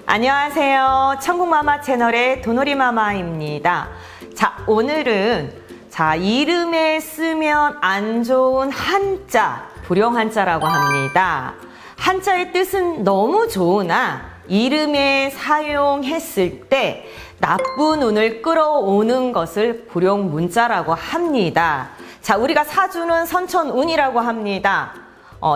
안녕하세요. 천국마마 채널의 도놀이마마입니다. 자, 오늘은 이름에 쓰면 안 좋은 한자, 불용한자라고 합니다. 한자의 뜻은 너무 좋으나 이름에 사용했을 때 나쁜 운을 끌어오는 것을 불용문자라고 합니다. 자, 우리가 사주는 선천운이라고 합니다.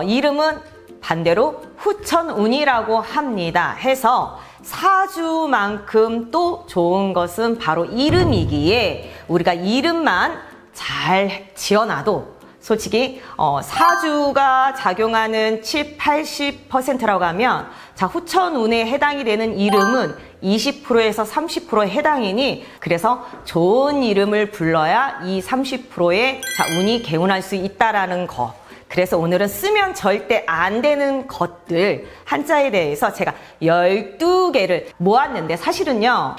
이름은 반대로 후천운이라고 합니다. 해서 사주만큼 또 좋은 것은 바로 이름이기에 우리가 이름만 잘 지어놔도 솔직히 사주가 작용하는 7, 80%라고 하면 후천운에 해당이 되는 이름은 20%에서 30%에 해당이니 그래서 좋은 이름을 불러야 이 30%의 운이 개운할 수 있다라는 거. 그래서 오늘은 쓰면 절대 안 되는 것들 한자에 대해서 제가 12개를 모았는데 사실은요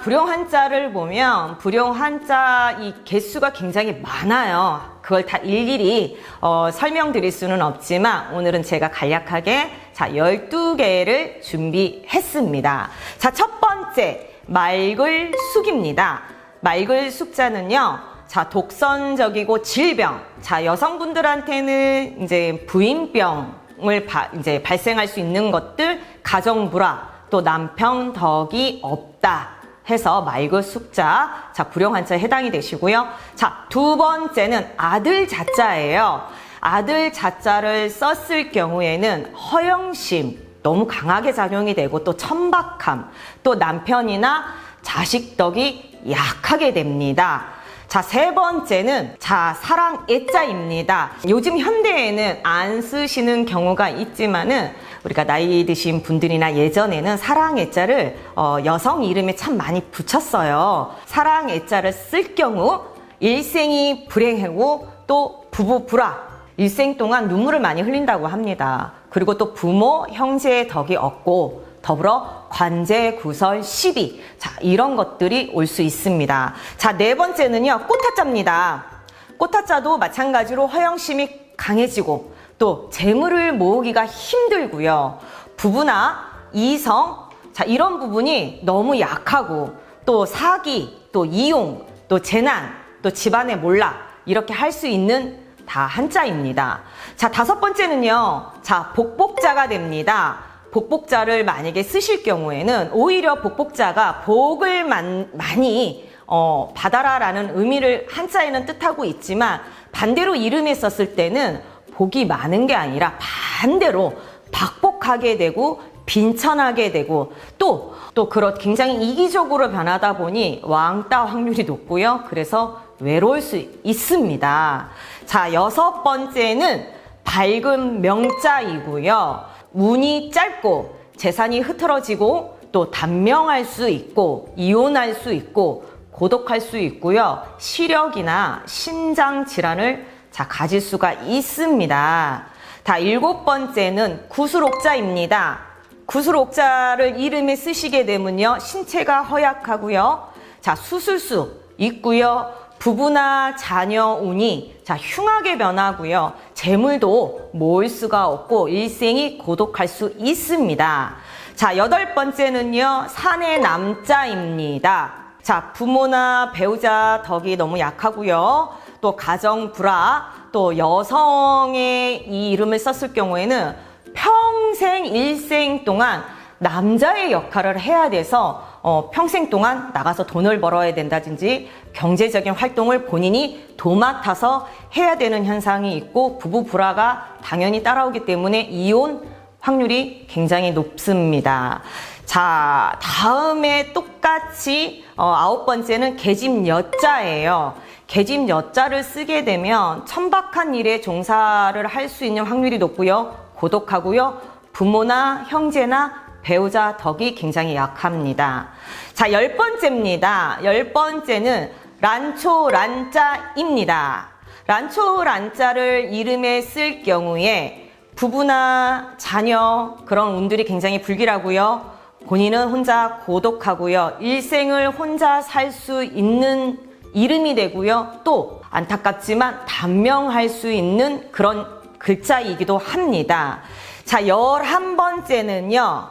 불용 한자를 보면 불용 한자 이 개수가 굉장히 많아요. 그걸 다 일일이 설명드릴 수는 없지만 오늘은 제가 간략하게 12개를 준비했습니다. 자, 첫 번째 말글숙입니다. 말글숙자는요 독선적이고 질병. 여성분들한테는 이제 부인병을 발생할 수 있는 것들, 가정불화, 또 남편 덕이 없다 해서 말글숙자, 불용 한자에 해당이 되시고요. 두 번째는 아들 자자예요. 아들 자자를 썼을 경우에는 허영심, 너무 강하게 작용이 되고 또 천박함, 또 남편이나 자식 덕이 약하게 됩니다. 세 번째는 사랑 애자입니다. 요즘 현대에는 안 쓰시는 경우가 있지만은 우리가 나이 드신 분들이나 예전에는 사랑 애자를 여성 이름에 참 많이 붙였어요. 사랑 애자를 쓸 경우 일생이 불행하고 또 부부 불화, 일생 동안 눈물을 많이 흘린다고 합니다. 그리고 또 부모, 형제의 덕이 없고 더불어 관제, 구설, 시비. 이런 것들이 올 수 있습니다. 네 번째는요, 꽃하자입니다. 꽃하자도 마찬가지로 허영심이 강해지고 또 재물을 모으기가 힘들고요. 부부나 이성, 이런 부분이 너무 약하고 또 사기, 또 이용, 또 재난, 또 집안의 몰락 이렇게 할 수 있는 다 한자입니다. 다섯 번째는요, 복복자가 됩니다. 복복자를 만약에 쓰실 경우에는 오히려 복복자가 복을 많이 받아라라는 의미를 한자에는 뜻하고 있지만 반대로 이름에 썼을 때는 복이 많은 게 아니라 반대로 박복하게 되고 빈천하게 되고 또 굉장히 이기적으로 변하다 보니 왕따 확률이 높고요. 그래서 외로울 수 있습니다. 여섯 번째는 밝은 명자이고요. 운이 짧고 재산이 흐트러지고 또 단명할 수 있고 이혼할 수 있고 고독할 수 있고요. 시력이나 신장 질환을 가질 수가 있습니다. 일곱 번째는 구술옥자입니다. 구술옥자를 이름에 쓰시게 되면요. 신체가 허약하고요. 수술수 있고요. 부부나 자녀 운이 흉하게 변하고요. 재물도 모을 수가 없고 일생이 고독할 수 있습니다. 여덟 번째는요. 산의 남자입니다. 부모나 배우자 덕이 너무 약하고요. 또 가정 불화, 또 여성의 이 이름을 썼을 경우에는 평생 일생 동안 남자의 역할을 해야 돼서 평생 동안 나가서 돈을 벌어야 된다든지 경제적인 활동을 본인이 도맡아서 해야 되는 현상이 있고 부부 불화가 당연히 따라오기 때문에 이혼 확률이 굉장히 높습니다. 다음에 똑같이 아홉 번째는 계집여자예요. 계집여자를 쓰게 되면 천박한 일에 종사를 할 수 있는 확률이 높고요. 고독하고요. 부모나 형제나 배우자 덕이 굉장히 약합니다. 열 번째입니다. 열 번째는 란초란자입니다. 란초란자를 이름에 쓸 경우에 부부나 자녀 그런 운들이 굉장히 불길하고요. 본인은 혼자 고독하고요. 일생을 혼자 살 수 있는 이름이 되고요. 또 안타깝지만 단명할 수 있는 그런 글자이기도 합니다. 자, 11번째는요.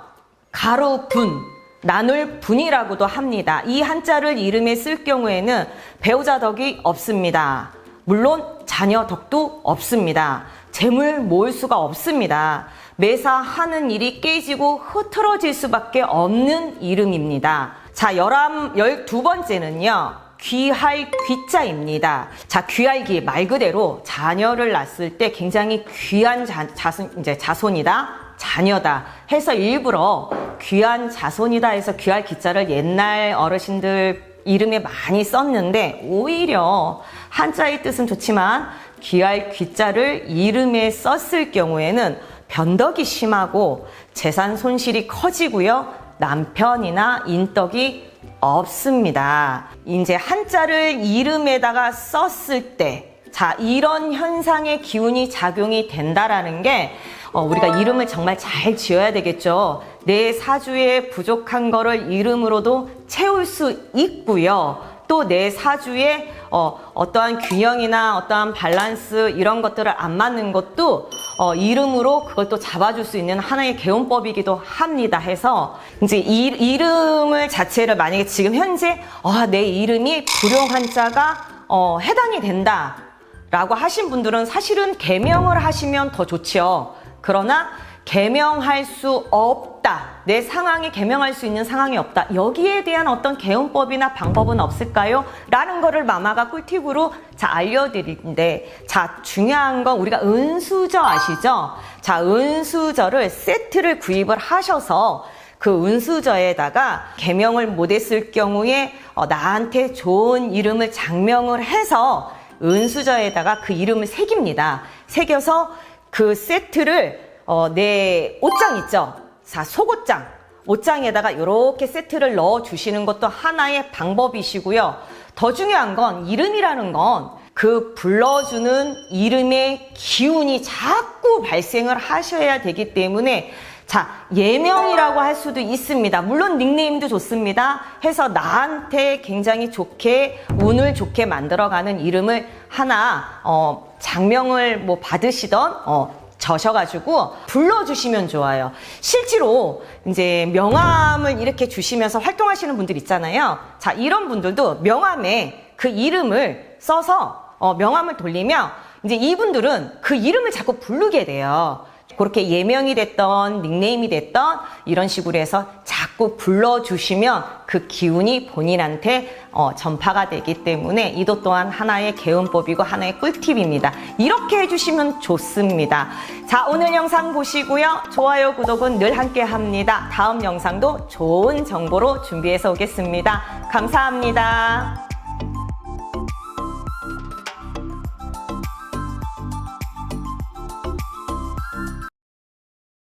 가로 분, 나눌 분이라고도 합니다. 이 한자를 이름에 쓸 경우에는 배우자 덕이 없습니다. 물론 자녀 덕도 없습니다. 재물 모을 수가 없습니다. 매사 하는 일이 깨지고 흐트러질 수밖에 없는 이름입니다. 자, 12번째는요. 귀할 귀자입니다. 자, 귀할기 말 그대로 자녀를 낳았을 때 굉장히 귀한 자손이다, 자녀다 해서 일부러 귀한 자손이다 해서 귀할 귀자를 옛날 어르신들 이름에 많이 썼는데, 오히려 한자의 뜻은 좋지만 귀할 귀자를 이름에 썼을 경우에는 변덕이 심하고 재산 손실이 커지고요. 남편이나 인덕이 없습니다. 이제 한자를 이름에다가 썼을 때, 자, 이런 현상의 기운이 작용이 된다라는 게 우리가 이름을 정말 잘 지어야 되겠죠. 내 사주에 부족한 거를 이름으로도 채울 수 있고요. 또 내 사주에 어떠한 균형이나 어떠한 밸런스 이런 것들을 안 맞는 것도 이름으로 그걸 또 잡아줄 수 있는 하나의 개운법이기도 합니다. 해서 이제 이름을 자체를 만약에 지금 현재 내 이름이 불용 한자가 해당이 된다 라고 하신 분들은 사실은 개명을 하시면 더 좋죠. 그러나 개명할 수 없다, 내 상황이 개명할 수 있는 상황이 없다, 여기에 대한 어떤 개운법이나 방법은 없을까요? 라는 거를 마마가 꿀팁으로 알려드리는데, 자, 중요한 건 우리가 은수저 아시죠? 자, 은수저를 세트를 구입을 하셔서 그 은수저에다가 개명을 못했을 경우에 나한테 좋은 이름을 장명을 해서 은수저에다가 그 이름을 새깁니다. 새겨서 그 세트를 내 옷장 있죠? 자, 속옷장, 옷장에다가 이렇게 세트를 넣어 주시는 것도 하나의 방법이시고요. 더 중요한 건 이름이라는 건 그 불러주는 이름의 기운이 자꾸 발생을 하셔야 되기 때문에, 자, 예명이라고 할 수도 있습니다. 물론 닉네임도 좋습니다. 해서 나한테 굉장히 좋게, 운을 좋게 만들어가는 이름을 하나 장명을 뭐 받으시던 저셔가지고 불러주시면 좋아요. 실제로 이제 명함을 이렇게 주시면서 활동하시는 분들 있잖아요. 자, 이런 분들도 명함에 그 이름을 써서 명함을 돌리면 이제 이분들은 그 이름을 자꾸 부르게 돼요. 그렇게 예명이 됐던 닉네임이 됐던 이런 식으로 해서 자꾸 불러주시면 그 기운이 본인한테 전파가 되기 때문에 이도 또한 하나의 개운법이고 하나의 꿀팁입니다. 이렇게 해주시면 좋습니다. 자, 오늘 영상 보시고요. 좋아요, 구독은 늘 함께 합니다. 다음 영상도 좋은 정보로 준비해서 오겠습니다. 감사합니다.